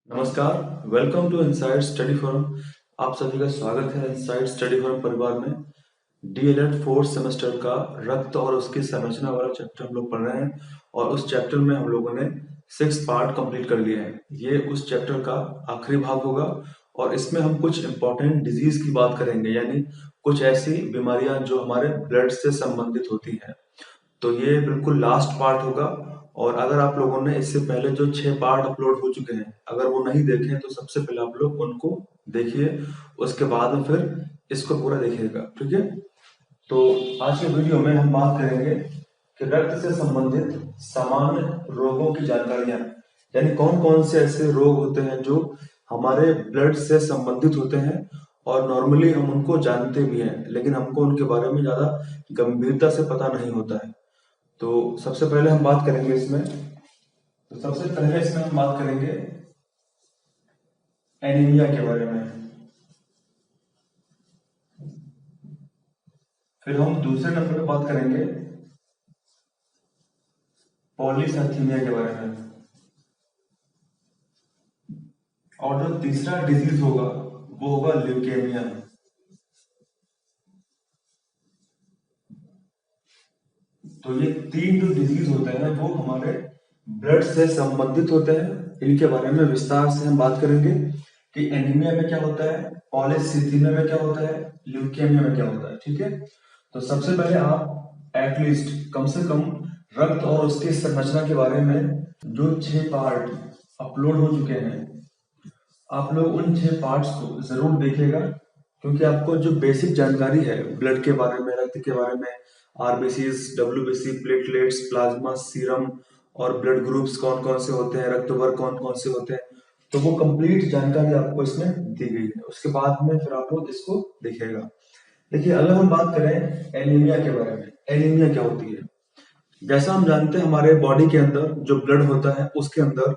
नमस्कार, welcome to Inside Study Forum. आप सभी का स्वागत है इनसाइड स्टडी फोरम परिवार में। डीएलएड फोर्थ सेमेस्टर का रक्त और उसकी संरचना वाला चैप्टर हम लोग पढ़ रहे हैं और उस चैप्टर में हम लोगों ने 6 पार्ट कंप्लीट कर लिए हैं। ये उस चैप्टर का आखिरी भाग होगा और इसमें हम कुछ इंपॉर्टेंट डिजीज की बात करेंगे, यानी कुछ ऐसी बीमारियां जो हमारे ब्लड से संबंधित होती हैं। तो ये बिल्कुल लास्ट पार्ट होगा और अगर आप लोगों ने इससे पहले जो 6 पार्ट अपलोड हो चुके हैं, अगर वो नहीं देखे तो सबसे पहले आप लोग उनको देखिए, उसके बाद में फिर इसको पूरा देखिएगा, ठीक है। तो आज के वीडियो में हम बात करेंगे कि रक्त से संबंधित सामान्य रोगों की जानकारियां, यानी कौन कौन से ऐसे रोग होते हैं जो हमारे ब्लड से संबंधित होते हैं और नॉर्मली हम उनको जानते भी हैं, लेकिन हमको उनके बारे में ज्यादा गंभीरता से पता नहीं होता है। तो सबसे पहले हम बात करेंगे इसमें हम बात करेंगे एनीमिया के बारे में। फिर हम दूसरे नंबर पे बात करेंगे पॉलीसाइथेमिया के बारे में। और जो तीसरा डिजीज होगा वो होगा ल्यूकेमिया। तो ये तीन जो डिजीज होते हैं वो हमारे ब्लड से संबंधित होते हैं। इनके बारे में विस्तार से हम बात करेंगे कि एनीमिया में क्या होता है, पॉलीसाइथेमिया में क्या होता है, ल्यूकेमिया में क्या होता है, ठीक है। तो सबसे पहले आप एटलीस्ट कम से कम रक्त और उसकी संरचना के बारे में जो 6 पार्ट अपलोड हो चुके हैं, आप लोग उन 6 पार्ट्स को जरूर देखिएगा, क्योंकि आपको जो बेसिक जानकारी है ब्लड के बारे में, रक्त के बारे में, RBCs, WBC, platelets, plasma, serum और ब्लड ग्रुप्स कौन कौन से होते हैं, रक्त वर्ग कौन कौन से होते हैं, तो वो कंप्लीट जानकारी आपको इसमें दी गई है। उसके बाद में फिर आप लोग इसको देखिएगा। देखिए, अगर हम बात करें एनीमिया के बारे में, एनीमिया क्या होती है। जैसा हम जानते हैं हमारे बॉडी के अंदर जो ब्लड होता है उसके अंदर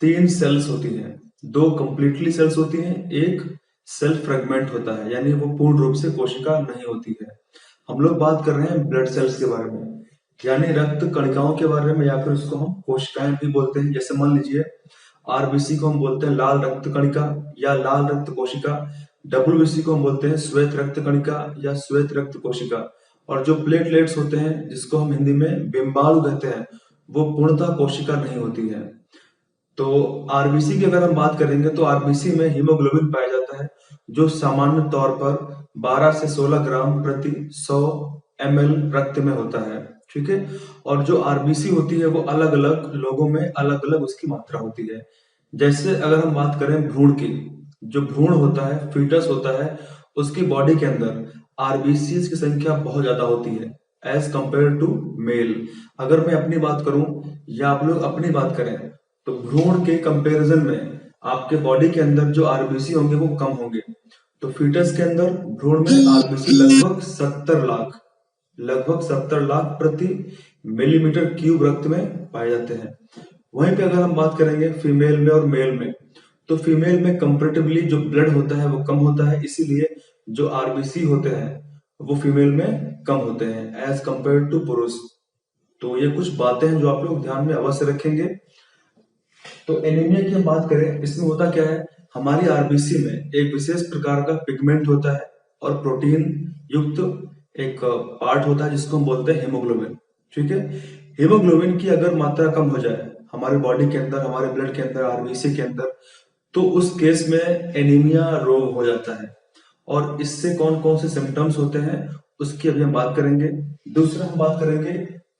3 सेल्स होती हैं। 2 कंप्लीटली सेल्स होती हैं, एक सेल फ्रेगमेंट होता है, यानी वो पूर्ण रूप से कोशिका नहीं होती है। हम लोग बात कर रहे हैं ब्लड सेल्स के बारे में, यानी रक्त कणिकाओं के बारे में, या फिर उसको हम कोशिकाएं भी बोलते हैं। जैसे मान लीजिए आरबीसी को हम बोलते हैं लाल रक्त कणिका या लाल रक्त कोशिका, डब्ल्यूबीसी को हम बोलते हैं श्वेत रक्त कणिका या श्वेत रक्त कोशिका, और जो प्लेटलेट्स होते हैं जिसको हम हिंदी में बिंबाणु कहते हैं, वो पूर्णतः कोशिका नहीं होती है। तो आरबीसी की अगर हम बात करेंगे तो आरबीसी में हीमोग्लोबिन पाया जाता है, जो सामान्य तौर पर 12 से 16 ग्राम प्रति 100 ml रक्त में होता है, ठीक है। और जो आरबीसी होती है वो अलग अलग लोगों में अलग अलग उसकी मात्रा होती है। जैसे अगर हम बात करें भ्रूण की, जो भ्रूण होता है, फीटस होता है, उसकी बॉडी के अंदर आरबीसी की संख्या बहुत ज्यादा होती है एज कंपेयर टू मेल। अगर मैं अपनी बात करूं या आप लोग अपनी बात करें, तो भ्रूण के कंपैरिजन में आपके बॉडी के अंदर जो आरबीसी होंगे वो कम होंगे। तो फीटस के अंदर भ्रूण में आरबीसी लगभग 70 लाख प्रति मिलीमीटर क्यूब रक्त में पाए जाते हैं। वहीं पे अगर हम बात करेंगे फीमेल में और मेल में, तो फीमेल में कंपेरेटिवली जो ब्लड होता है वो कम होता है, इसीलिए जो आरबीसी होते हैं वो फीमेल में कम होते हैं एज कंपेयर टू पुरुष। तो ये कुछ बातें हैं जो आप लोग ध्यान में अवश्य रखेंगे। तो एनीमिया की हम बात करें, इसमें होता क्या है, हमारी आरबीसी में एक विशेष प्रकार का पिगमेंट होता है और प्रोटीन युक्त एक पार्ट होता है जिसको हम बोलते हैं हीमोग्लोबिन, ठीक है। हीमोग्लोबिन की अगर मात्रा कम हो जाए हमारे बॉडी के अंदर, हमारे ब्लड के अंदर, आरबीसी के अंदर, तो उस केस में एनीमिया रोग हो जाता है। और इससे कौन कौन से सिम्टम्स होते हैं उसकी अभी हम बात करेंगे। दूसरा हम बात करेंगे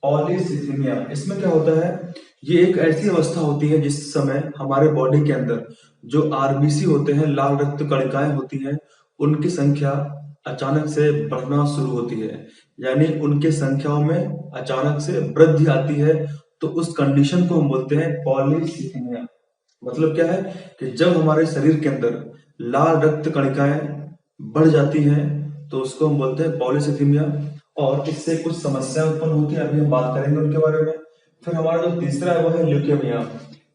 पॉलीसाइथेमिया। इसमें क्या होता है, ये एक ऐसी अवस्था होती है जिस समय हमारे बॉडी के अंदर जो आरबीसी होते हैं, लाल रक्त कणिकाएं होती हैं, उनकी संख्या अचानक से बढ़ना शुरू होती है, यानी उनके संख्याओं में अचानक से वृद्धि आती है। तो उस कंडीशन को हम बोलते हैं पॉलीसाइथेमिया। मतलब क्या है कि जब हमारे शरीर के अंदर लाल रक्त कणिकाएं बढ़ जाती हैं तो उसको हम बोलते हैं पॉलीसाइथेमिया, और इससे कुछ समस्या उत्पन्न होती है, अभी हम बात करेंगे उनके बारे में। फिर हमारा जो तीसरा है वो है ल्यूकेमिया।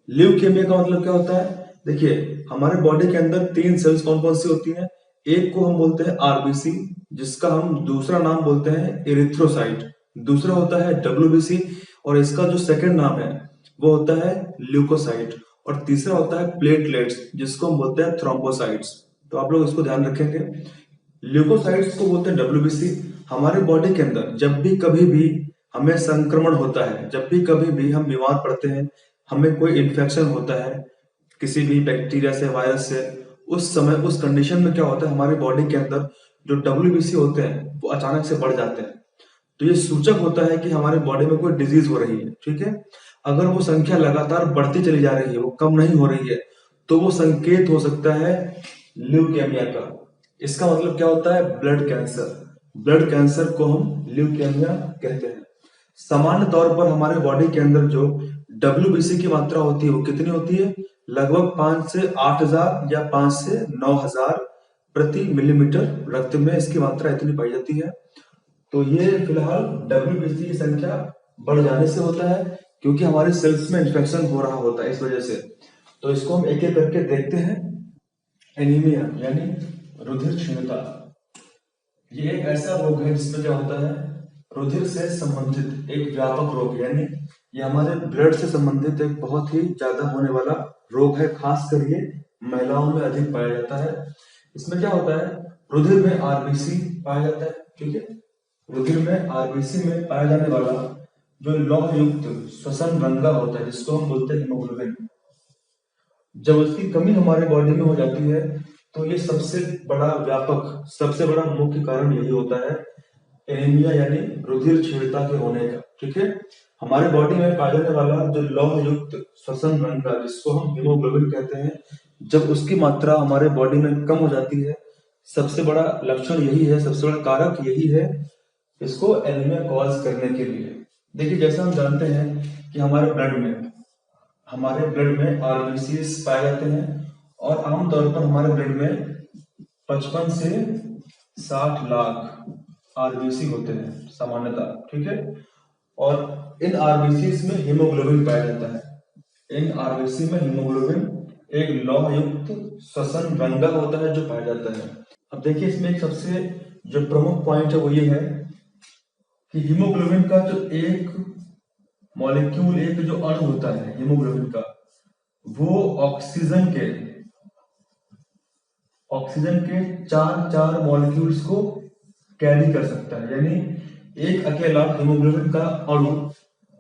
ल्यूकेमिया का मतलब क्या होता है, देखिए हमारे बॉडी के अंदर 3 सेल्स कौन कौन सी होती हैं। एक को हम बोलते हैं आरबीसी, जिसका हम दूसरा नाम बोलते हैं एरिथ्रोसाइट, दूसरा होता है डब्ल्यूबीसी, और इसका जो सेकंड नाम है वो होता है ल्यूकोसाइट, और तीसरा होता है प्लेटलेट्स, जिसको हम बोलते हैं थ्रोम्बोसाइट्स। तो आप लोग इसको ध्यान रखेंगे। ल्यूकोसाइट्स को बोलते हैं डब्ल्यूबीसी। हमारे बॉडी के अंदर जब भी कभी भी हमें संक्रमण होता है, जब भी कभी भी हम बीमार पड़ते हैं, हमें कोई इन्फेक्शन होता है किसी भी बैक्टीरिया से, वायरस से, उस समय उस कंडीशन में क्या होता है, हमारी बॉडी के अंदर जो डब्ल्यूबीसी होते हैं वो अचानक से बढ़ जाते हैं। तो ये सूचक होता है कि हमारी बॉडी में कोई डिजीज हो रही है, ठीक है। अगर वो संख्या लगातार बढ़ती चली जा रही है, वो कम नहीं हो रही है, तो वो संकेत हो सकता है ल्यूकेमिया का। इसका मतलब क्या होता है, ब्लड कैंसर। ब्लड कैंसर को हम ल्यूकेमिया कहते हैं। सामान्य तौर पर हमारे बॉडी के अंदर जो डब्ल्यूबीसी की मात्रा होती है वो कितनी होती है, लगभग 5 से 8,000 या 5 से 9,000 प्रति मिलीमीटर रक्त में इसकी मात्रा इतनी पाई जाती है। तो ये फिलहाल डब्ल्यूबीसी की संख्या बढ़ जाने से होता है, क्योंकि हमारे सेल्स में इन्फेक्शन हो रहा होता है, इस वजह से। तो इसको हम एक एक करके देखते हैं। एनीमिया यानी रुधिर क्षीणता, ये एक ऐसा रोग है जिसमें क्या होता है, रुधिर से संबंधित एक व्यापक रोग, यानी ये हमारे ब्लड से संबंधित एक बहुत ही ज्यादा होने वाला रोग है। खास कर ये महिलाओं में अधिक पाया जाता है। इसमें क्या होता है, रुधिर में आरबीसी पाया जाता है, ठीक है। रुधिर में आरबीसी में पाया जाने वाला जो लौह युक्त श्वसन रंगा होता है, जिसको हम बोलते हैं हीमोग्लोबिन, जब उसकी कमी हमारे बॉडी में हो जाती है, तो ये सबसे बड़ा व्यापक, सबसे बड़ा मुख्य कारण यही होता है, एनीमिया यानी रुधिर क्षीणता के होने का, ठीक है। हमारे बॉडी में पाया जाने वाला जो लौह युक्त श्वसन रंगा, जिसको हम हीमोग्लोबिन कहते हैं, जब उसकी मात्रा हमारे बॉडी में कम हो जाती है, सबसे बड़ा लक्षण यही है, सबसे बड़ा कारक यही है इसको एनीमिया कॉज करने के लिए। देखिए, जैसा हम जानते हैं कि हमारे ब्लड में आरबीसीज पाए जाते हैं, और आमतौर पर हमारे ब्लड में 55 से 60 लाख आरबीसी होते हैं सामान्यतः, ठीक है। और इन आरबीसीज में हीमोग्लोबिन पाया जाता है। इन आरबीसी में हीमोग्लोबिन एक लौह युक्त श्वसन रंगा होता है जो पाया जाता है। अब देखिए, इसमें एक सबसे जो प्रमुख पॉइंट है वो ये है कि हीमोग्लोबिन का जो एक मॉलिक्यूल, एक जो अणु होता है हीमोग्लोबिन का, वो ऑक्सीजन के 4 मॉलिक्यूल्स को कैरी कर सकता है। यानी एक अकेला हीमोग्लोबिन का अणु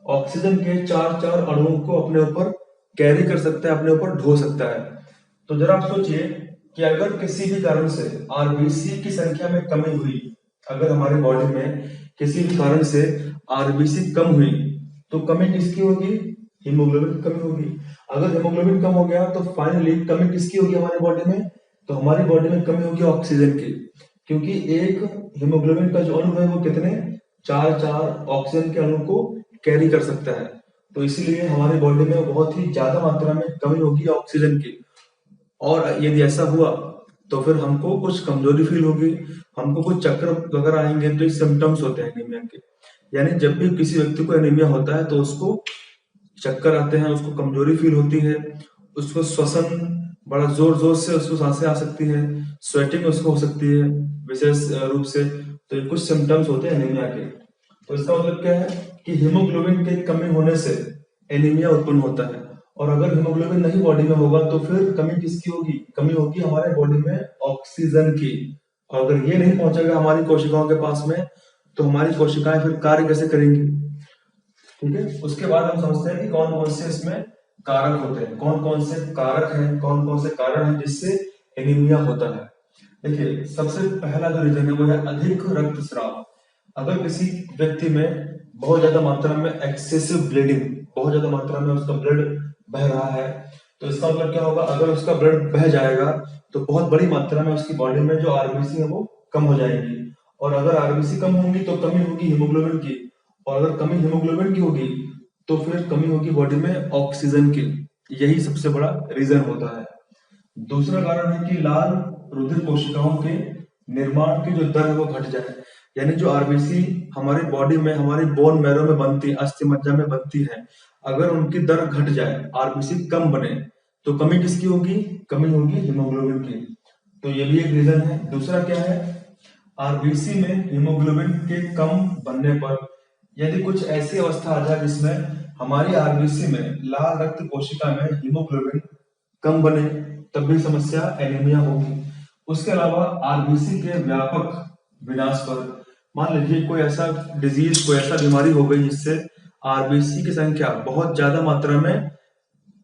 ऑक्सीजन के 4 अणुओं को अपने ऊपर कैरी कर सकता है, अपने ऊपर ढो सकता है। तो जरा आप सोचिए कि अगर किसी भी कारण से आरबीसी की संख्या में कमी हुई, अगर हमारी बॉडी में किसी भी कारण से आरबीसी कम हुई, तो कमी किसकी होगी, हीमोग्लोबिन की कमी होगी। अगर हीमोग्लोबिन कम हो गया तो फाइनली कमी किसकी होगी हमारी बॉडी में, तो हमारी बॉडी में कमी होगी ऑक्सीजन की, क्योंकि एक हीमोग्लोबिन का जो अणु है वो कितने 4 ऑक्सीजन के अणु को कैरी कर सकता है। तो इसीलिए हमारी बॉडी में बहुत ही ज्यादा मात्रा में कमी होगी ऑक्सीजन की। और यदि ऐसा हुआ तो फिर हमको कुछ कमजोरी फील होगी, हमको कुछ चक्कर वगैरह आएंगे। तो ये सिम्टम्स होते हैं एनीमिया के। यानी जब भी किसी व्यक्ति को एनीमिया होता है तो उसको चक्कर आते हैं, उसको कमजोरी फील होती है, उसको श्वसन बड़ा जोर जोर से उसको सांसें आ सकती है, स्वेटिंग उसको हो सकती है विशेष रूप से। तो ये कुछ सिम्टम्स होते हैं एनीमिया के। तो इसका मतलब क्या है कि हीमोग्लोबिन की कमी होने से एनीमिया उत्पन्न होता है। और अगर हीमोग्लोबिन नहीं बॉडी में होगा तो फिर कमी किसकी होगी, कमी होगी हमारे बॉडी में ऑक्सीजन की। और अगर ये नहीं पहुंचेगा हमारी कोशिकाओं के पास में, तो हमारी कोशिकाएं फिर कार्य कैसे करेंगी, ठीक है। उसके बाद हम समझते हैं कि कौन कौन से इसमें कारक होते हैं, कौन कौन से कारक हैं, कौन कौन से कारण हैं जिससे एनीमिया होता है। देखिए, सबसे पहला जो रीजन है वो है अधिक रक्तस्राव। अगर किसी व्यक्ति में बहुत ज्यादा मात्रा में एक्सेसिव ब्लीडिंग, बहुत ज्यादा मात्रा में उसका ब्लड बह रहा है, तो इसका मतलब क्या होगा, अगर उसका ब्लड बह जाएगा तो बहुत बड़ी मात्रा में उसकी बॉडी में जो आरबीसी है वो कम हो जाएगी। और अगर आरबीसी कम होंगी तो कमी होगी हीमोग्लोबिन की, और अगर कमी हीमोग्लोबिन की होगी तो फिर कमी होगी बॉडी में ऑक्सीजन की। यही सबसे बड़ा रीजन होता है। दूसरा कारण है कि लाल रुधिर कोशिकाओं के निर्माण की जो दर है वो घट जाए। यानी जो आरबीसी हमारी बॉडी में, हमारी बोन मैरो में बनती है, अस्थि मज्जा में बनती है, अगर उनकी दर घट जाए, आरबीसी कम बने, तो कमी किसकी होगी, कमी होगी हीमोग्लोबिन की। तो ये भी एक रीजन है। दूसरा क्या है, आरबीसी में हीमोग्लोबिन के कम बनने पर यदि कुछ ऐसी अवस्था आ जाए जिसमें हमारी आरबीसी में लाल रक्त कोशिका में हीमोग्लोबिन कम बने तब भी समस्या एनीमिया होगी। उसके अलावा आरबीसी के व्यापक विनाश पर मान लीजिए कोई ऐसा डिजीज, कोई ऐसा बीमारी हो गई जिससे आरबीसी की संख्या बहुत ज्यादा मात्रा में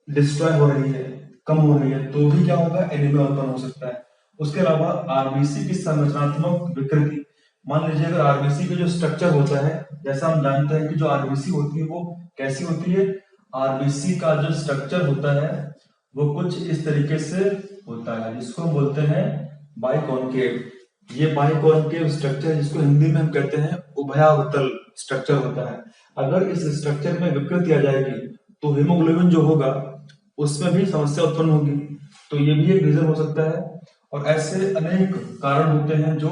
डिस्ट्रॉय हो रही है, कम हो रही है, तो भी क्या होगा, एनीमिया उत्पन्न हो सकता है। उसके अलावा आरबीसी की संरचनात्मक विकृति, मान लीजिए अगर आरबीसी का जो स्ट्रक्चर होता है, जैसा हम जानते हैं कि जो आरबीसी होती है वो कैसी होती है, आरबीसी का जो स्ट्रक्चर होता है वो कुछ इस तरीके से होता है, जिसको हम बोलते हैं बाइकॉन्केव। ये बाइकॉन्केव स्ट्रक्चर, जिसको हिंदी में हम कहते हैं उभयावर्तल स्ट्रक्चर होता है। अगर इस स्ट्रक्चर में विकृति आ जाएगी तो हीमोग्लोबिन जो होगा उसमें भी समस्या उत्पन्न होगी। तो ये भी एक रीजन हो सकता है, और ऐसे अनेक कारण होते हैं जो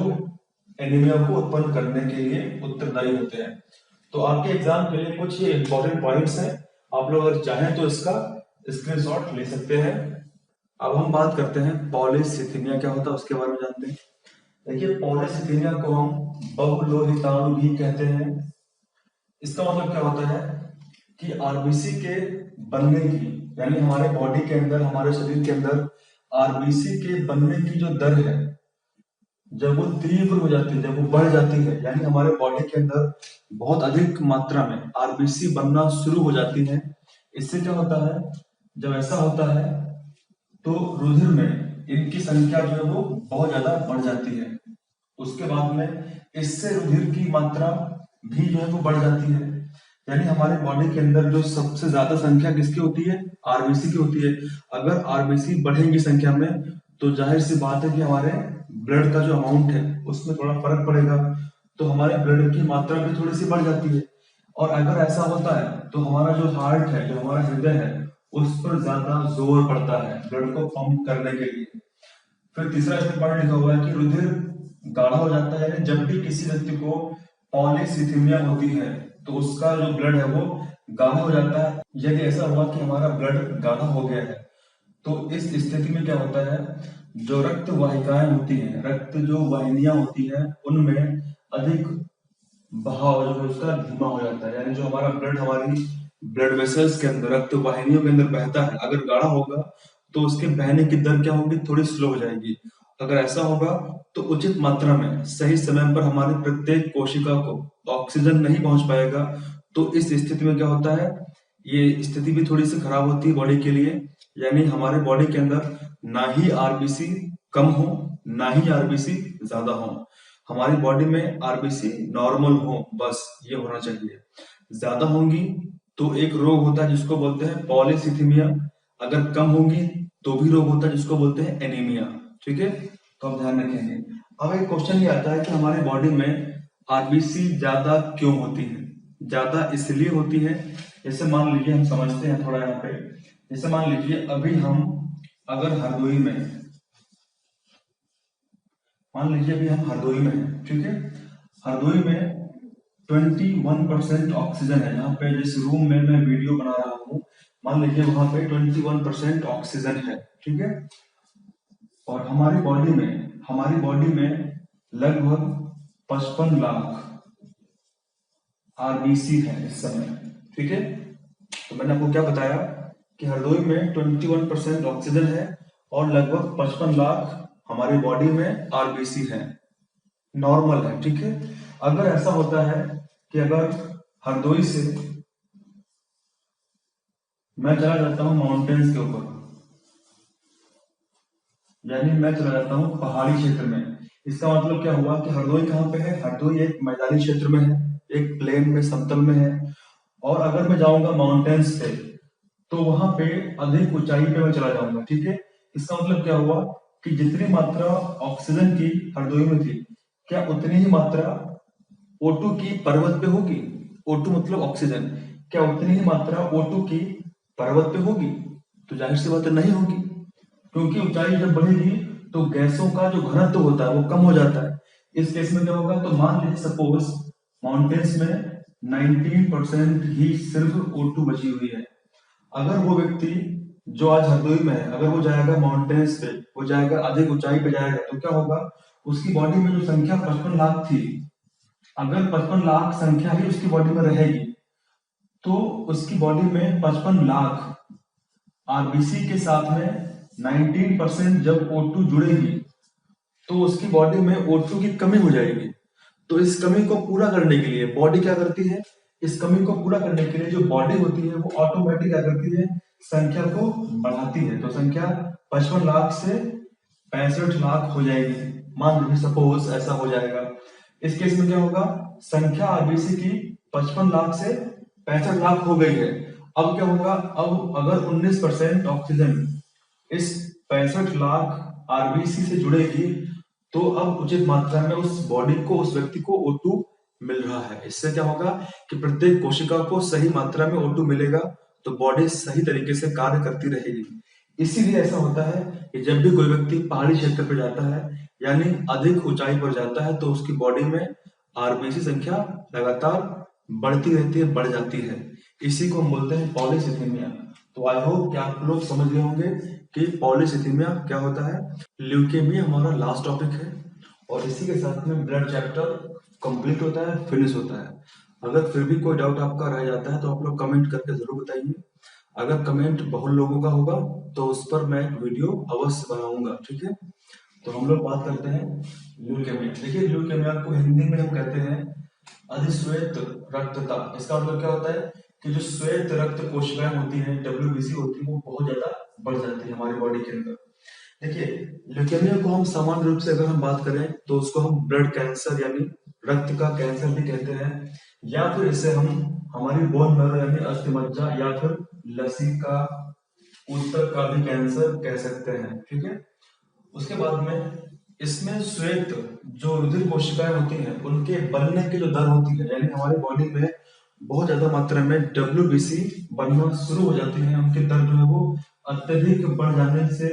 एनीमिया को उत्पन्न करने के लिए उत्तरदायी होते हैं। तो आपके एग्जाम के लिए कुछ ये इंपॉर्टेंट पॉइंट्स हैं, आप लोग अगर चाहें तो इसका स्क्रीनशॉट ले सकते हैं। अब हम बात करते हैं पॉलीसिथीमिया क्या होता है उसके बारे में जानते हैं। देखिए, पॉलीसिथीमिया को हम बहुलोहिताणु भी कहते हैं। इसका मतलब क्या होता है कि आरबीसी के बनने की, यानी हमारे बॉडी के अंदर, हमारे शरीर के अंदर आरबीसी के बनने की जो दर है, जब वो तीव्र हो जाती है, जब वो बढ़ जाती है, यानी हमारे बॉडी के अंदर बहुत अधिक मात्रा में आरबीसी बनना शुरू हो जाती है, इससे क्या होता है, जब ऐसा होता है तो रुधिर में इनकी संख्या जो है वो बहुत ज्यादा बढ़ जाती है। उसके बाद में इससे रुधिर की मात्रा भी जो है वो बढ़ जाती है, यानी हमारे बॉडी के अंदर जो सबसे ज्यादा संख्या किसकी होती है, आरबीसी की होती है। अगर आरबीसी बढ़ेंगी संख्या में तो जाहिर सी बात है कि हमारे ब्लड का जो अमाउंट है उसमें थोड़ा फर्क पड़ेगा, तो हमारे ब्लड की मात्रा भी थोड़ी सी बढ़ जाती है। और अगर ऐसा होता है तो हमारा जो हार्ट है, जो हमारा हृदय है, उस पर ज्यादा जोर पड़ता है ब्लड को पंप करने के लिए। फिर तीसरा इसमें पॉइंट लिखा हुआ है कि रुधिर गाढ़ा हो जाता है, यानी जब भी किसी व्यक्ति को पॉलीसिथीमिया होती है तो उसका जो ब्लड है वो गाढ़ा हो जाता है। यदि ऐसा हुआ कि हमारा ब्लड गाढ़ा हो गया है तो इस स्थिति में क्या होता है, जो रक्त वाहिकाएं होती हैं, रक्त जो वाहिनियां होती हैं, उनमें अधिक बहाव जो है उसका धीमा हो जाता है, यानी जो हमारा ब्लड, हमारी ब्लड वेसल्स के अंदर, रक्त वाहिनियों के अंदर बहता है, अगर गाढ़ा होगा तो उसके बहने की दर क्या होगी, थोड़ी स्लो हो जाएगी। अगर ऐसा होगा तो उचित मात्रा में सही समय पर हमारी प्रत्येक कोशिका को ऑक्सीजन नहीं पहुंच पाएगा। तो इस स्थिति में क्या होता है, ये स्थिति भी थोड़ी सी खराब होती है बॉडी के लिए, यानी हमारे बॉडी के अंदर ना ही आरबीसी कम हो, ना ही आरबीसी ज्यादा हो, हमारी बॉडी में आरबीसी नॉर्मल हो, बस ये होना चाहिए। ज्यादा होंगी तो एक रोग होता है जिसको बोलते हैं पॉलीसिथीमिया, अगर कम होंगी तो भी रोग होता है जिसको बोलते हैं एनीमिया। ठीक है, तो आप ध्यान रखेंगे। अब एक क्वेश्चन ये आता है कि हमारे बॉडी में आरबीसी ज्यादा क्यों होती है। ज्यादा इसलिए होती है, जैसे मान लीजिए हम समझते हैं थोड़ा यहाँ पे, जैसे मान लीजिए अभी हम अगर हरदोई में, मान लीजिए अभी हम हरदोई में हैं, ठीक है, हरदोई में 21% ऑक्सीजन है। यहाँ पे जिस रूम में मैं वीडियो बना रहा हूँ, मान लीजिए वहां पे 21% ऑक्सीजन है, ठीक है, और हमारी बॉडी में लगभग 55 लाख आरबीसी है इस समय। ठीक है, तो मैंने आपको क्या बताया कि हरदोई में 21% ऑक्सीजन है और लगभग 55 लाख हमारी बॉडी में आरबीसी है, नॉर्मल है। ठीक है, अगर ऐसा होता है कि अगर हरदोई से मैं चला जाता हूं माउंटेन्स के ऊपर, यानी मैं चला जाता हूं पहाड़ी क्षेत्र में, इसका मतलब क्या हुआ कि हरदोई कहाँ पे है, हरदोई एक मैदानी क्षेत्र में है, एक प्लेन में, समतल में है। और अगर मैं जाऊंगा माउंटेन्स पे तो वहां पे अधिक ऊंचाई पे मैं चला जाऊंगा। ठीक है, इसका मतलब क्या हुआ कि जितनी मात्रा ऑक्सीजन की हरदोई में थी, क्या उतनी ही मात्रा O2 की पर्वत पे होगी। O2 मतलब ऑक्सीजन, क्या उतनी ही मात्रा O2 की पर्वत पे होगी? तो जाहिर सी बात नहीं होगी, क्योंकि ऊंचाई जब बढ़ेगी तो गैसों का जो घनत्व होता है वो कम हो जाता है। इस केस में क्या होगा, तो मान लीजिए सपोज माउंटेन्स में 19% ही सिर्फ O2 बची हुई है। अगर वो व्यक्ति जो आज हरदोई में है, अगर वो जाएगा माउंटेन्स पे, वो जाएगा अधिक ऊंचाई पे जाएगा, तो क्या होगा, उसकी बॉडी में जो संख्या 55 लाख थी, अगर 55 लाख संख्या ही उसकी बॉडी में रहेगी तो उसकी बॉडी में 55 लाख आरबीसी के साथ में 19% जब O2 जुड़ेगी तो उसकी बॉडी में O2 की कमी हो जाएगी। तो इस कमी को पूरा करने के लिए बॉडी क्या करती है, इस कमी को पूरा करने के लिए जो बॉडी होती है वो ऑटोमेटिक क्या करती है, संख्या को बढ़ाती है। तो संख्या 55 लाख से 65 लाख हो जाएगी, मान लीजिए सपोज ऐसा हो जाएगा। इस केस में क्या होगा, संख्या आरबीसी की 55 लाख से 65 लाख हो गई है। अब क्या होगा, अब अगर 19% ऑक्सीजन इस 65 लाख आरबीसी से जुड़ेगी तो अब उचित मात्रा में उस बॉडी को, उस व्यक्ति को O2 मिल रहा है। इससे क्या होगा कि प्रत्येक कोशिका को सही मात्रा में O2 मिलेगा तो बॉडी सही तरीके से कार्य करती रहेगी। इसीलिए ऐसा होता है कि जब भी कोई व्यक्ति पहाड़ी क्षेत्र पर जाता है यानी अधिक ऊंचाई पर जाता है तो उसकी बॉडी में आरबीसी संख्या लगातार बढ़ती रहती है, बढ़ जाती है। इसी को हम बोलते हैं पॉलीसिथेमिया। तो आई होप कि आप लोग समझ गए होंगे कि पॉलीसिथेमिया क्या होता है। ल्यूकेमिया हमारा लास्ट टॉपिक है और इसी के साथ में ब्लड चैप्टर कंप्लीट होता है, फिनिश होता है। अगर फिर भी कोई डाउट आपका रह जाता है तो आप लोग कमेंट करके जरूर बताइए। अगर कमेंट बहुत लोगों का होगा तो उस पर मैं एक वीडियो अवश्य बनाऊंगा, ठीक है। तो हम लोग बात करते हैं ल्यूकेमिया। देखिए ल्यूकेमिया को हिंदी में हम कहते हैं अधिश्वेत रक्तता। इसका मतलब क्या होता है कि जो श्वेत रक्त कोशिकाएं होती हैं, WBC होती है, वो बहुत ज्यादा बढ़ जाती है हमारी बॉडी के अंदर। देखिए ल्यूकेमिया को हम सामान्य रूप से अगर हम बात करें तो उसको हम ब्लड कैंसर यानी रक्त का कैंसर भी कहते हैं, या फिर इसे हम हमारी बोन मैरो यानी अस्थि मज्जा या फिर लसिका ऊतक का भी कैंसर कह सकते हैं, ठीक है। उसके बाद में इसमें श्वेत जो रुधिर कोशिकाएं होती हैं उनके बनने की जो दर होती है, यानी हमारी बॉडी में बहुत ज्यादा मात्रा में WBC बनना शुरू हो जाती है, उनकी दर जो है वो अत्यधिक बढ़ जाने से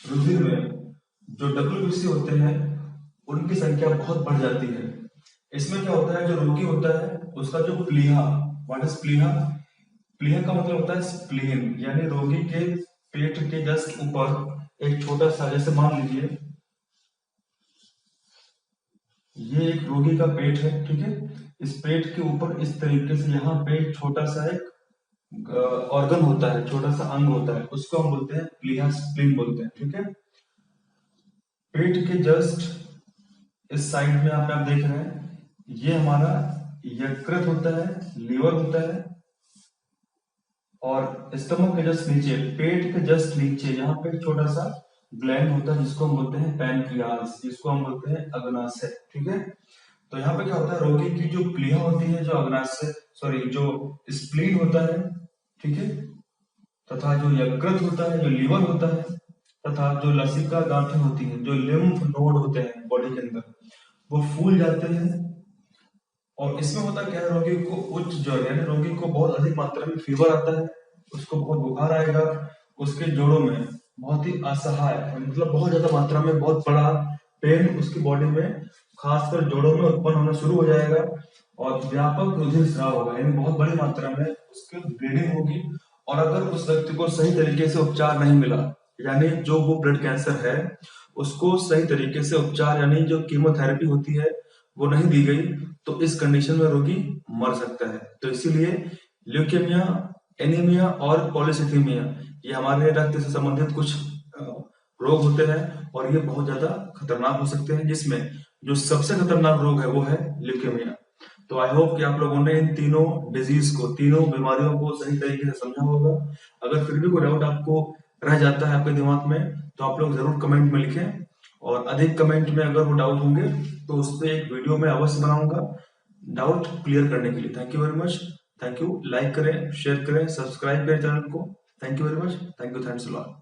रुधिर में जो WBC होते हैं उनकी संख्या बहुत बढ़ जाती है। इसमें क्या होता है, जो रोगी होता है उसका जो प्लीहा, व्हाट इज प्लीहा, प्लीहा का मतलब होता है स्प्लीन, यानी रोगी के पेट के जस्ट ऊपर एक छोटा सा, जैसे मान लीजिए ये एक रोगी का पेट है, ठीक है। इस पेट के ऊपर इस तरीके से यहाँ पे एक छोटा सा एक ऑर्गन होता है, छोटा सा अंग होता है, उसको हम बोलते हैं प्लीहा, स्प्लीन बोलते हैं, ठीक है। पेट के जस्ट इस साइड में आप देख रहे हैं ये हमारा यकृत होता है, लीवर होता है, और स्टमक के जस्ट नीचे, पेट के जस्ट नीचे यहाँ पे एक छोटा सा ग्लैंड होता है जिसको हम बोलते हैं पैनक्रियास, जिसको हम बोलते हैं अग्नाशय, ठीक है। तो यहाँ पे क्या होता है, रोगी की जो प्लीहा होती है, जो अग्नाशय सॉरी जो स्प्लीन होता है, ठीक है, तथा जो यकृत होता है, जो लीवर होता है, तथा जो लसिका गांठें होती हैं, जो लिम्फ नोड होते हैं बॉडी के अंदर, वो फूल जाते हैं। और इसमें होता क्या है, रोगी को उच्च ज्वर यानी रोगी को बहुत अधिक मात्रा में फीवर आता है, उसको बहुत बुखार आएगा, उसके जोड़ों में बहुत ही असहाय, मतलब बहुत ज्यादा मात्रा में बहुत बड़ा पेन उसकी बॉडी में खासकर जोड़ों में उत्पन्न होना शुरू हो जाएगा और व्यापक रुधिर स्राव होगा, यानी बहुत बड़ी मात्रा में उसकी ब्लीडिंग होगी। और अगर उस व्यक्ति को सही तरीके से उपचार नहीं मिला, यानी जो वो ब्लड कैंसर है उसको सही तरीके से उपचार यानी जो कीमोथेरेपी होती है वो नहीं दी गई तो इस कंडीशन में रोगी मर सकता है। तो इसीलिए ल्यूकेमिया, एनीमिया और पॉलीसिथीमिया ये हमारे रक्त से संबंधित कुछ रोग होते हैं और ये बहुत ज्यादा खतरनाक हो सकते हैं, जिसमें जो सबसे खतरनाक रोग है वो है ल्यूकेमिया। तो आई होप कि आप लोगों ने इन तीनों डिजीज को, तीनों बीमारियों को सही तरीके से समझा होगा। अगर फिर भी कोई डाउट आपको रह जाता है आपके दिमाग में तो आप लोग जरूर कमेंट में लिखें, और अधिक कमेंट में अगर वो डाउट होंगे तो उस पर एक वीडियो में अवश्य बनाऊंगा डाउट क्लियर करने के लिए। Thank you very much, thank you. Like करें, शेयर करें, सब्सक्राइब करें चैनल को। Thank you very much, thank you, thanks a lot.